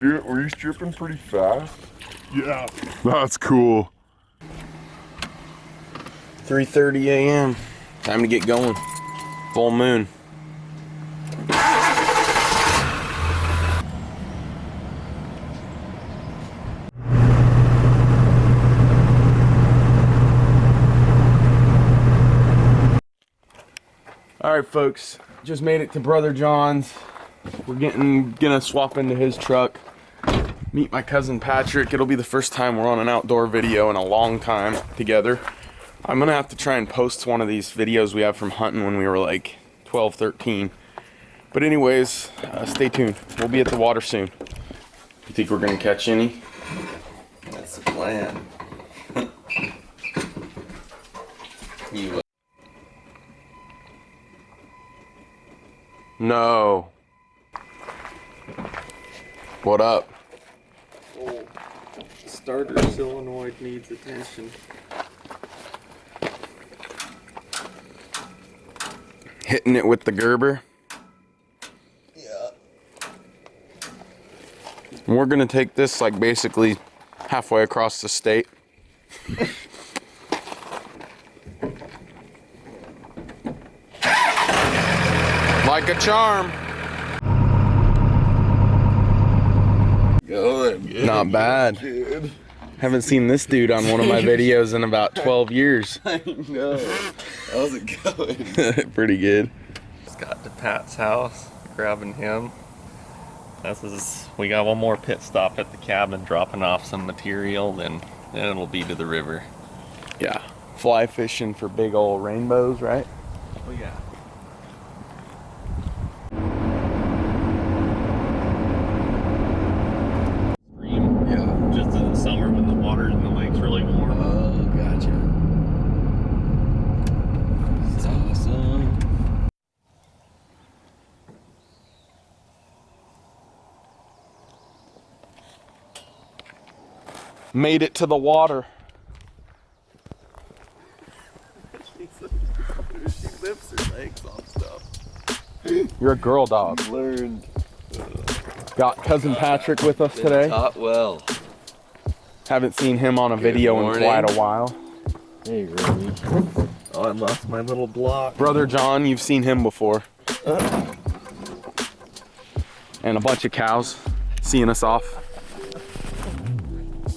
Dude, were you stripping pretty fast? Yeah. That's cool. 3:30 a.m. Time to get going. Full moon. All right, folks, just made it to Brother John's. We're gonna swap into his truck. Meet my cousin Patrick. It'll be the first time we're on an outdoor video in a long time together. I'm gonna have to try and post one of these videos we have from hunting when we were like 12, 13. But anyways, stay tuned. We'll be at the water soon. You think we're gonna catch any? That's the plan. No. What up? Oh, starter solenoid needs attention. Hitting it with the Gerber. Yeah. And we're gonna take this like basically halfway across the state. Like a charm. Good. Not bad. Dude. Haven't seen this dude on one of my videos in about 12 years. I know. How's it going? Pretty good. Just got to Pat's house, grabbing him. We got one more pit stop at the cabin, dropping off some material, then it'll be to the river. Yeah. Fly fishing for big old rainbows, right? Oh yeah. Yeah. Just in the summer when the water in the lake's really warm. Oh, gotcha. That's awesome. Made it to the water. She lifts her legs on stuff. You're a girl dog. Learned. Got cousin Patrick with us today. Taught well. Haven't seen him on a video in morning. quite a while. Hey, Ruby. Oh, I lost my little block. Brother John, you've seen him before. And a bunch of cows seeing us off.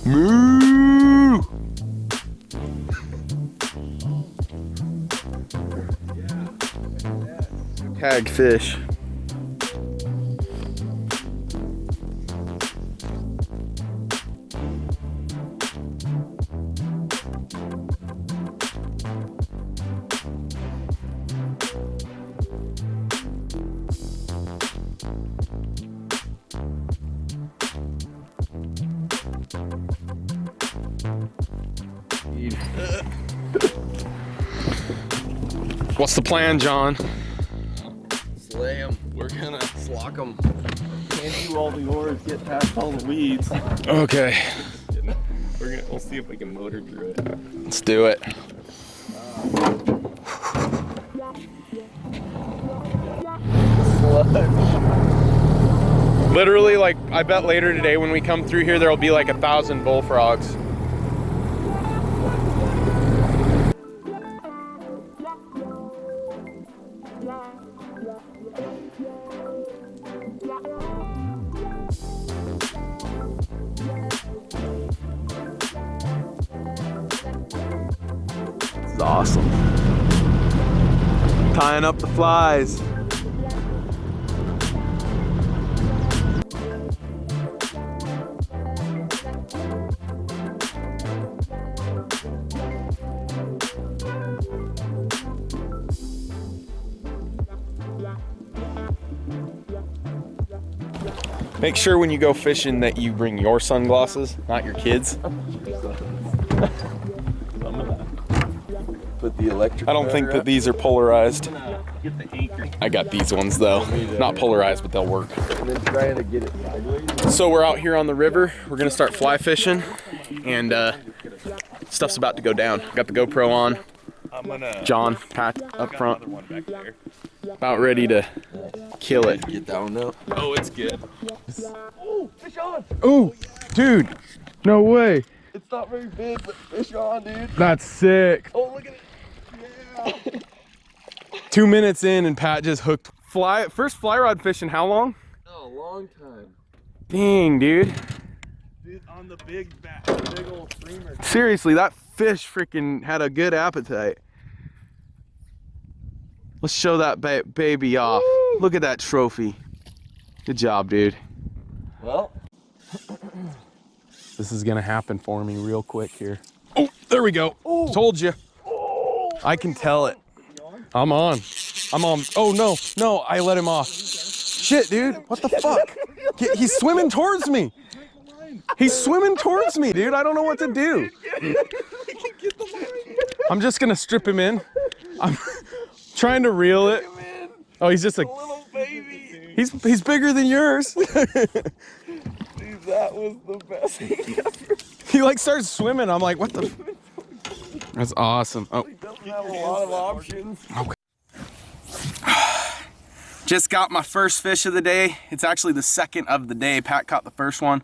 Moo! Tag fish. What's the plan, John? Slay them. We're gonna flock them. Can't do all the oars, get past all the weeds. Okay, We'll see if we can motor through it. let's do it. Literally, like, I bet later today when we come through here, there'll be like 1,000 bullfrogs. This is awesome. Tying up the flies. Make sure when you go fishing that you bring your sunglasses, not your kids. Put the electric. I don't think that these are polarized. Get the anchor. I got these ones though. Not polarized, but they'll work. And then trying to get it sideways. So we're out here on the river. We're gonna start fly fishing and stuff's about to go down. Got the GoPro on. I'm gonna. John, Pat I've up got front, another one back there. about ready to kill it. Get that one up. Oh, it's good. Oh, fish on! Oh, dude, no way. It's not very big, but fish on, dude. That's sick. Oh, look at it. Yeah. 2 minutes in and Pat just hooked. First fly rod fishing how long? Oh, a long time. Dang, dude. Dude, on the big old streamer. Seriously, that fish freaking had a good appetite. Let's show that baby off. Woo! Look at that trophy. Good job, dude. Well, This is gonna happen for me real quick here. Oh, there we go. Told you. I can tell it. I'm on. Oh, no, I let him off. Shit, dude, what the fuck? He's swimming towards me. He's swimming towards me, dude. I don't know what to do. I'm just gonna strip him in. I'm trying to reel it. Oh, he's just a little baby. he's bigger than yours. Dude, that was the best thing ever. He like starts swimming. I'm like, what the? That's awesome. Oh. He doesn't have a lot of options. Just got my first fish of the day. It's actually the second of the day. Pat caught the first one.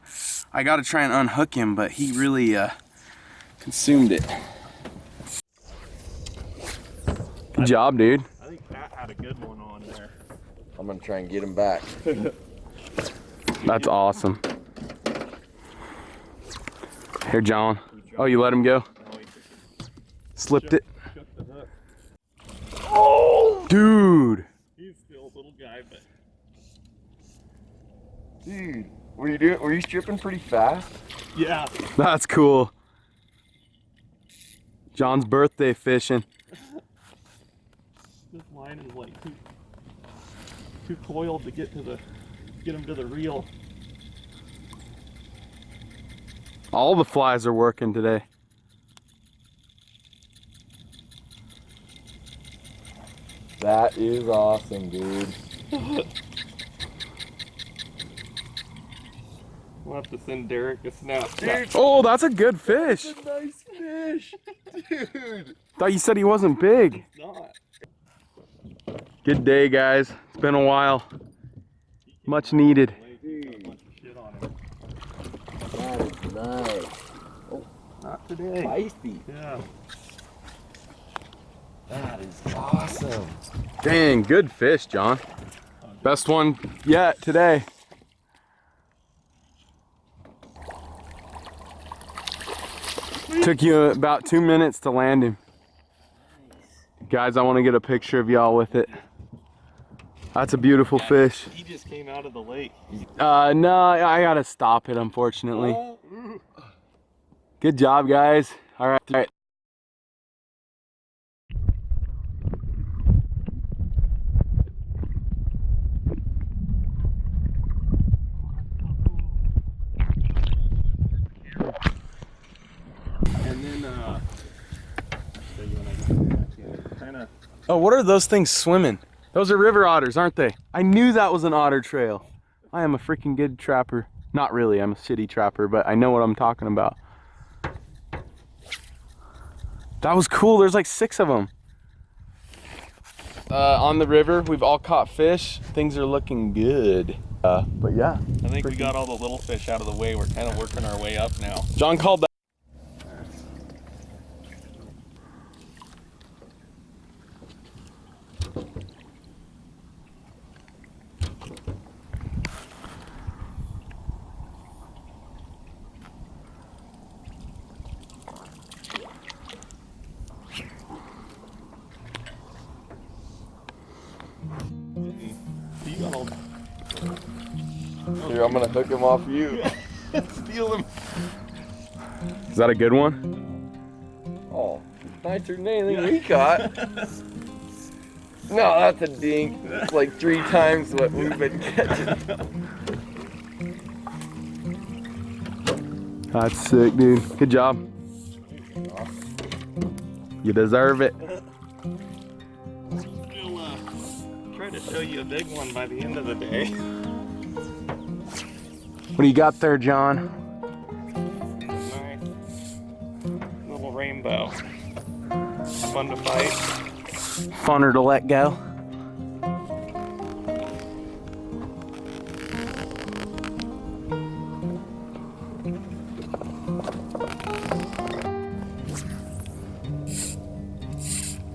I got to try and unhook him, but he really consumed it. Good job, dude. I think Pat had a good one on there. I'm gonna try and get him back. That's awesome. Here, John. Oh, you let him go? Slipped it. Oh! Dude. He's still a little guy, but Dude, were you stripping pretty fast? yeah. That's cool. John's birthday fishing. This line is like too coiled to get him to the reel. All the flies are working today. That is awesome, dude. We'll have to send Derek a Snapchat. Oh, that's a good fish. That's a nice fish, dude. Thought you said he wasn't big. It's not. Good day, guys. It's been a while. Much needed. A bunch of shit on him. That is nice. Not today. Feisty. Yeah. That is awesome. Dang, good fish, John. Best one yet today. Took you about 2 minutes to land him. Guys, I want to get a picture of y'all with it. That's a beautiful fish. He just came out of the lake. No, I gotta stop it, unfortunately. Good job, guys. All right. And then Oh, what are those things swimming? Those are river otters, aren't they? I knew that was an otter trail. I am a freaking good trapper. Not really, I'm a shitty trapper, but I know what I'm talking about. That was cool, there's like 6 of them. On the river, we've all caught fish. Things are looking good. But yeah. I think we got all the little fish out of the way. We're kind of working our way up now. John called that. You got all Here, I'm gonna hook him off you. steal him. Is that a good one? Oh, nicer than anything we caught. No, that's a dink. It's like 3 times what we've been catching. That's sick, dude. Good job. You deserve it. We'll try to show you a big one by the end of the day. What do you got there, John? Nice little rainbow. fun to fight. Funner to let go.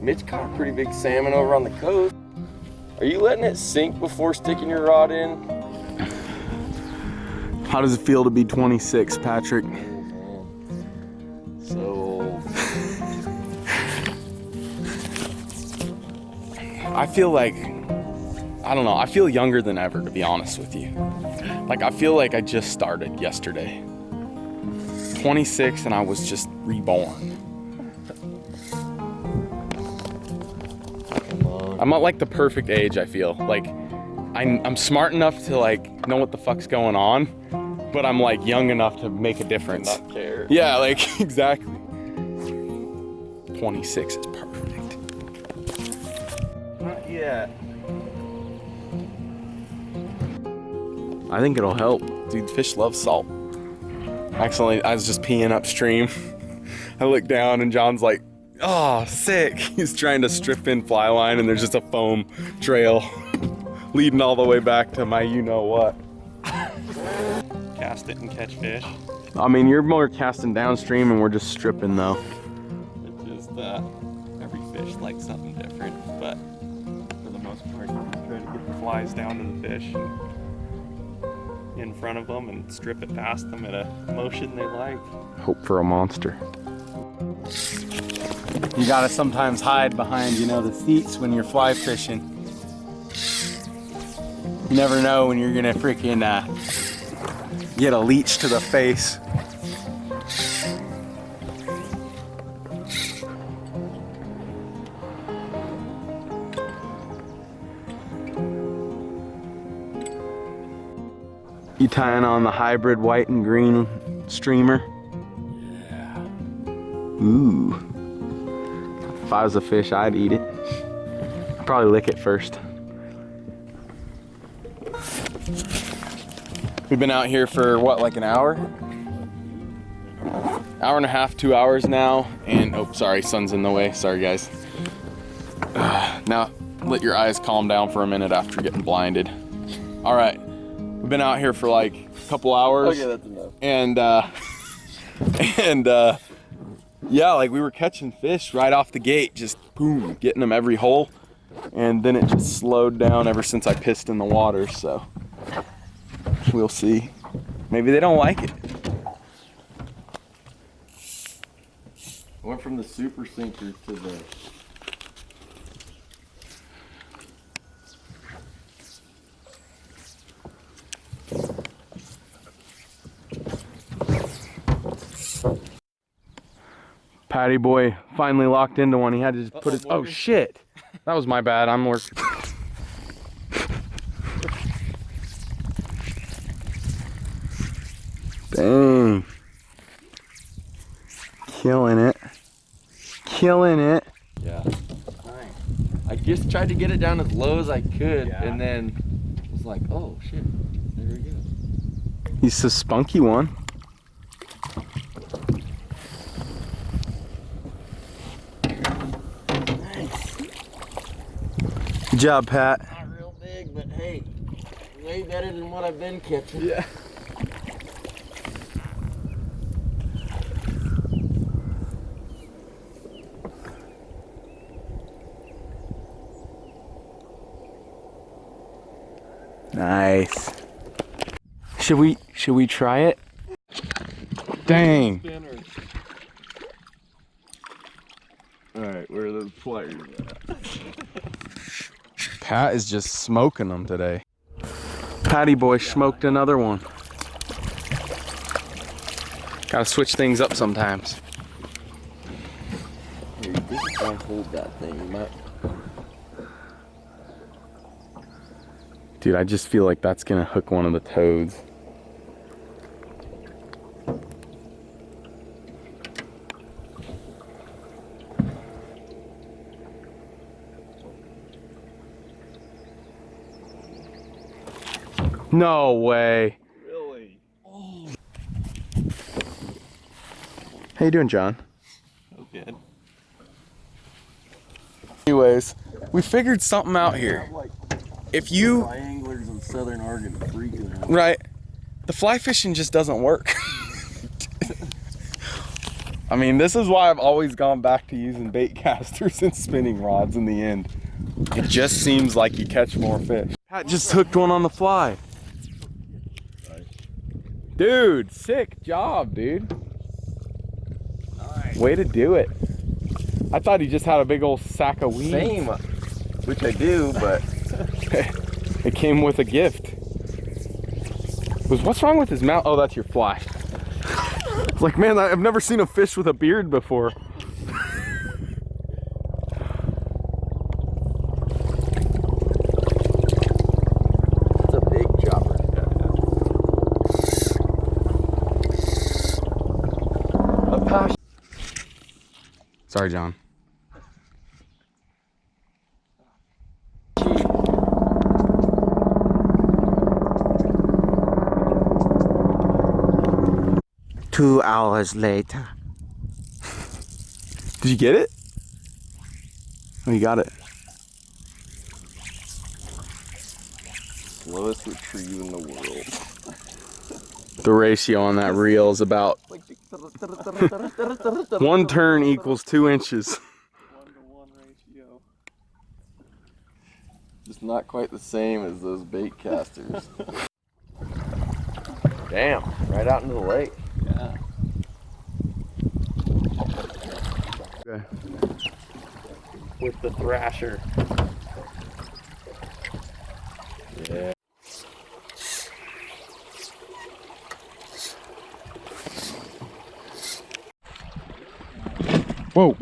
Mitch caught a pretty big salmon over on the coast. Are you letting it sink before sticking your rod in? How does it feel to be 26, Patrick? So I feel like, I don't know, I feel younger than ever, to be honest with you. Like, I feel like I just started yesterday. 26 and I was just reborn. I'm at like the perfect age, I feel. Like, I'm smart enough to like know what the fuck's going on, but I'm like young enough to make a difference. not care. Yeah, like, exactly. 26 is perfect. Not yet. I think it'll help. Dude, fish love salt. Accidentally, I was just peeing upstream. I look down and John's like, oh, sick. He's trying to strip in fly line and there's just a foam trail leading all the way back to my you-know-what. Cast it and catch fish. I mean, you're more casting downstream and we're just stripping though. It's just every fish likes something different, but for the most part, you just try to get the flies down to the fish in front of them and strip it past them at a motion they like. Hope for a monster. You gotta sometimes hide behind, you know, the seats when you're fly fishing. You never know when you're gonna freaking get a leech to the face. You tying on the hybrid white and green streamer? Yeah. Ooh. If I was a fish, I'd eat it. I'd probably lick it first. We've been out here for what, like an hour? Hour and a half, 2 hours now. And, oh, sorry, sun's in the way. Sorry, guys. Now, let your eyes calm down for a minute after getting blinded. All right. We've been out here for like a couple hours. Okay, that's enough. And yeah, like we were catching fish right off the gate, just boom, getting them every hole. And then it just slowed down ever since I pissed in the water, so we'll see. Maybe they don't like it. Went from the super sinker to the Patty boy finally locked into one. He had to just put his, oh shit. That was my bad, I'm working. Dang. Killing it. Killing it. yeah. I just tried to get it down as low as I could, and then was like, oh shit, there we go. He's a spunky one. Nice. Good job, Pat. Not real big, but hey, way better than what I've been catching. Yeah. Nice. Should we try it? Dang. Alright, where are the pliers at? Pat is just smoking them today. Patty boy smoked another one. Gotta switch things up sometimes. Here, you think if I hold that thing, you might. Dude, I just feel like that's gonna hook one of the toads. No way. Really? Oh. How you doing, John? Oh, good. Anyways, we figured something out here. If you, Fly anglers in Southern Oregon freaking out. right, the fly fishing just doesn't work. I mean, this is why I've always gone back to using bait casters and spinning rods in the end. It just seems like you catch more fish. Pat just hooked one on the fly. Dude, sick job, dude. Nice. Way to do it. I thought he just had a big old sack of weeds. Same, which I do, but It came with a gift. What's wrong with his mouth? Oh, that's your fly. It's like, man, I've never seen a fish with a beard before. it's a big chopper. A passion. Sorry, John. Two hours later. Did you get it? Oh, you got it. Slowest retrieve in the world. The ratio on that reel is about 1 turn equals 2 inches. 1-to-1 ratio. Just not quite the same as those bait casters. Damn, right out into the lake. Yeah. Okay. With the thrasher. Yeah. Whoa.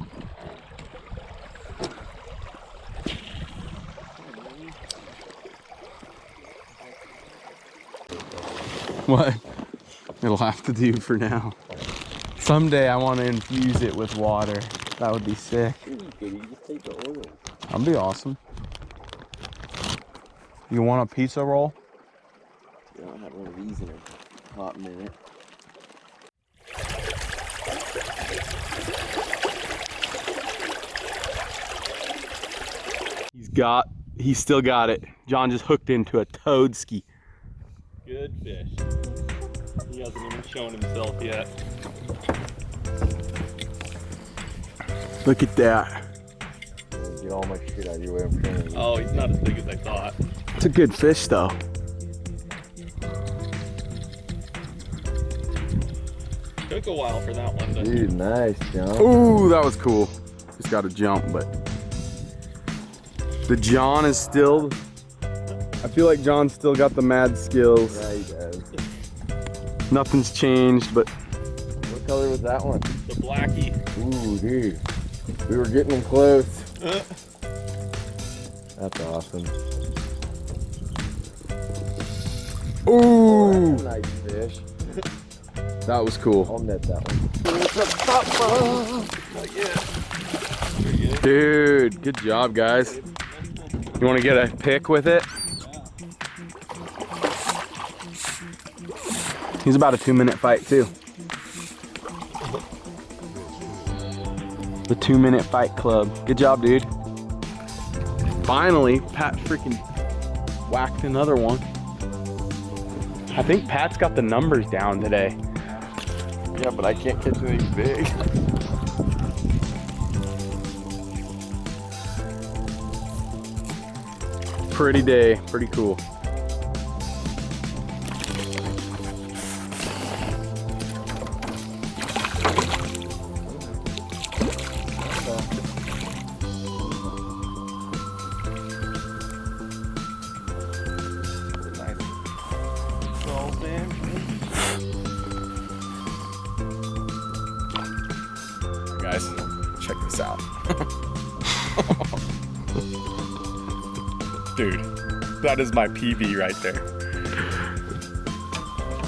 What? It'll have to do for now. Someday I want to infuse it with water. That would be sick. You just take the oil. That'd be awesome. You want a pizza roll? I don't have one of these in a hot minute. He's still got it. John just hooked into a toadski. Good fish. He hasn't even shown himself yet. Look at that. Get all my shit out of your way. I'm trying to. Oh, he's not as big as I thought. It's a good fish though. Took a while for that one to. Dude, nice, John. Ooh, that was cool. Just got to jump, but the John is still. I feel like John's still got the mad skills. Yeah, he does. Nothing's changed, but What color was that one? The blackie. Ooh, dude. We were getting him close. That's awesome. ooh, That's a nice fish. that was cool. I'll net that one. Not yet. Dude, good job, guys. You want to get a pick with it? He's about a 2-minute fight too. The 2-minute fight club. Good job, dude. Finally, Pat freaking whacked another one. I think Pat's got the numbers down today. Yeah, but I can't catch anything big. Pretty day, pretty cool. Guys, check this out. Dude, that is my PB right there.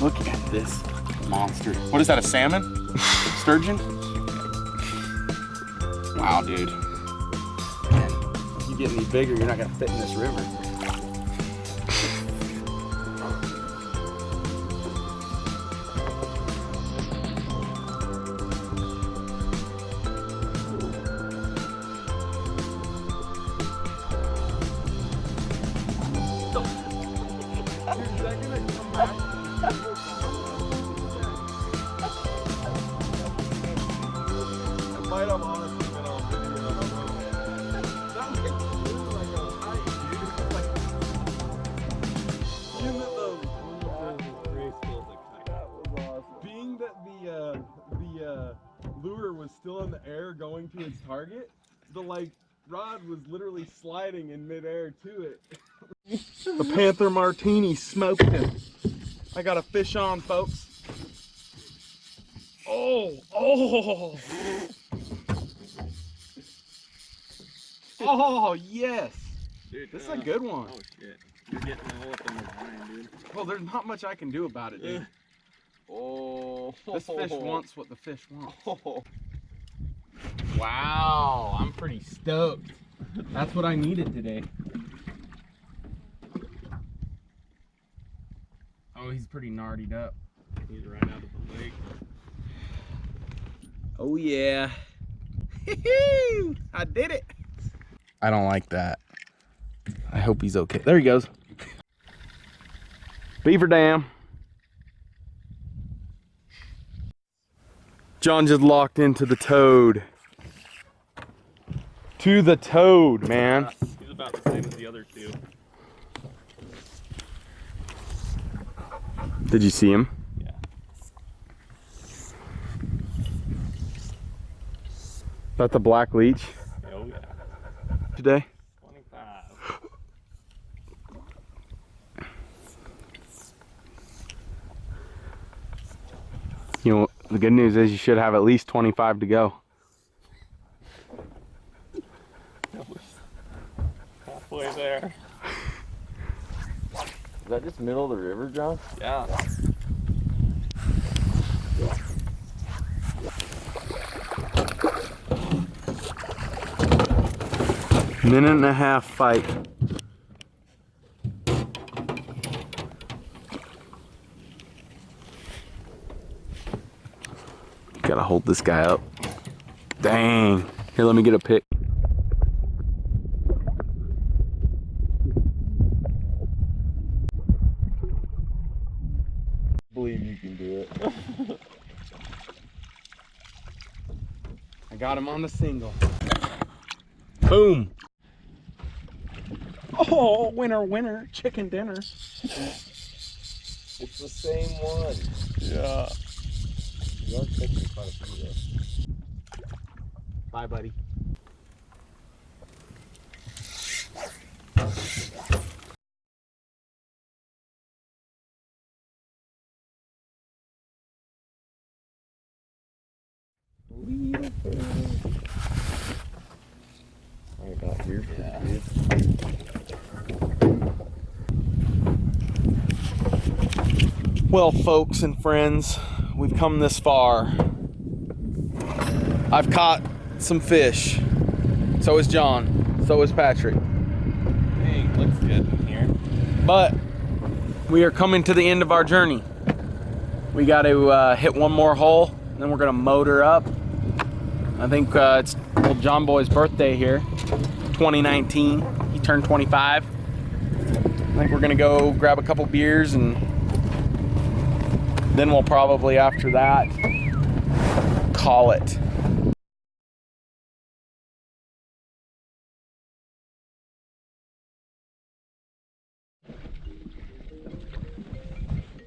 Look at this monster. What is that, a salmon? Sturgeon? Wow, dude. If you get any bigger, you're not gonna fit in this river. might have honestly been on video. I don't know. That makes it look like I was hiding, dude. Like, being that that was awesome. Being that the lure was still in the air going to its target, the rod was literally sliding in midair to it. The Panther Martini smoked him. I got a fish on, folks. Oh, oh. Oh, yes. Dude, this is a good one. Oh, shit. You're getting all up in the line, dude. Well, there's not much I can do about it, dude. Oh. This fish wants what the fish wants. Oh. Wow, I'm pretty stoked. That's what I needed today. Oh, he's pretty gnardied up. He's right out of the lake. Oh yeah. I did it. I don't like that. I hope he's okay. There he goes. Beaver Dam. John just locked into the toad. To the toad, man. He's about the same as the other two. Did you see him? Yeah. That's the black leech Oh, yeah. today. 25. You know, the good news is you should have at least 25 to go. Halfway there. Is that just middle of the river, John? Yeah. Minute and a half fight. Gotta hold this guy up. Dang. Here, let me get a pic. Believe you can do it. I got him on the single. Boom. Oh, winner, winner, chicken dinner. It's the same one. Yeah. You are catching quite a few though. Bye, buddy. I got here. Yeah. Well, folks and friends, we've come this far. I've caught some fish. So is John. So is Patrick. Hey, looks good in here. But we are coming to the end of our journey. We got to hit one more hole, and then we're gonna motor up. I think it's old John Boy's birthday here, 2019. He turned 25. I think we're gonna go grab a couple beers, and then we'll probably after that call it.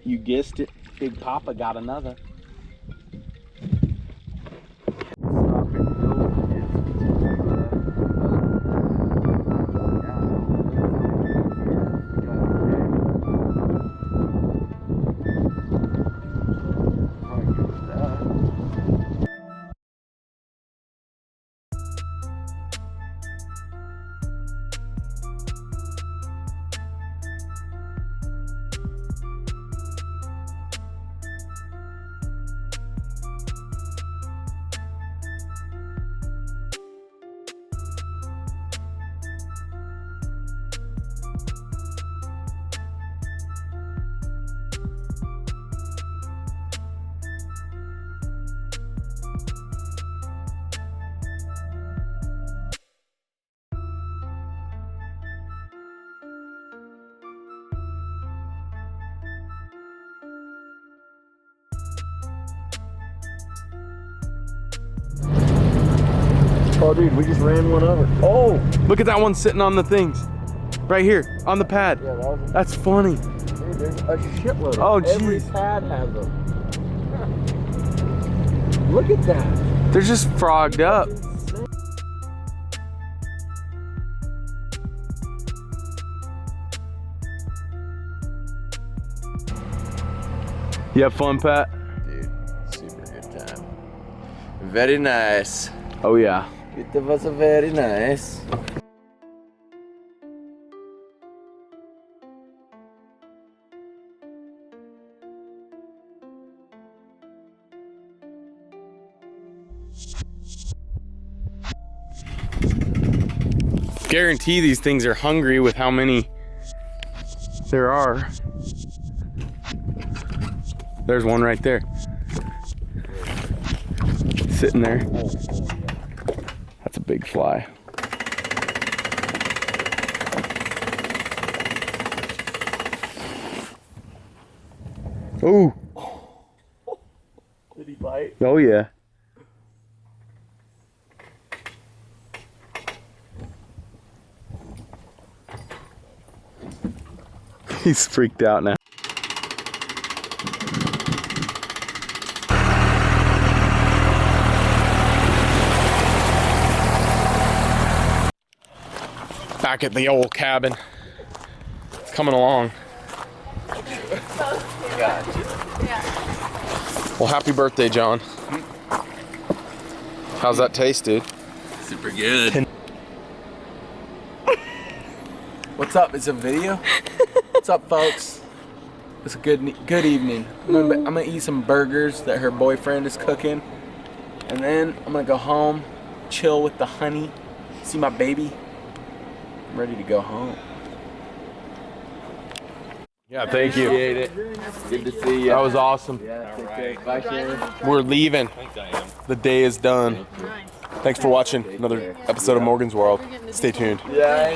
You guessed it, Big Papa got another. Oh, dude, we just ran one over. Oh! Look at that one sitting on the things. Right here, on the pad. Yeah, that was That's funny. dude, there's a shitload. Oh, Every jeez. pad has them. Look at that. They're just frogged up. You have fun, Pat? Dude, super good time. Very nice. Oh yeah. It was a very nice. Guarantee these things are hungry with how many there are. There's one right there. Sitting there. That's a big fly. Ooh. Did he bite? Oh yeah. He's freaked out now. Back at the old cabin. It's coming along. Well, happy birthday, John. How's that taste, dude? Super good. What's up? It's a video? What's up, folks? It's a good evening. I'm gonna eat some burgers that her boyfriend is cooking. And then I'm gonna go home, chill with the honey, see my baby. I'm ready to go home. Yeah, thank you. Appreciate it. Good to see you. That was awesome. Yeah, take care. Bye, Sharon. We're leaving. The day is done. Thanks for watching another episode of Morgan's World. Stay tuned. Yeah.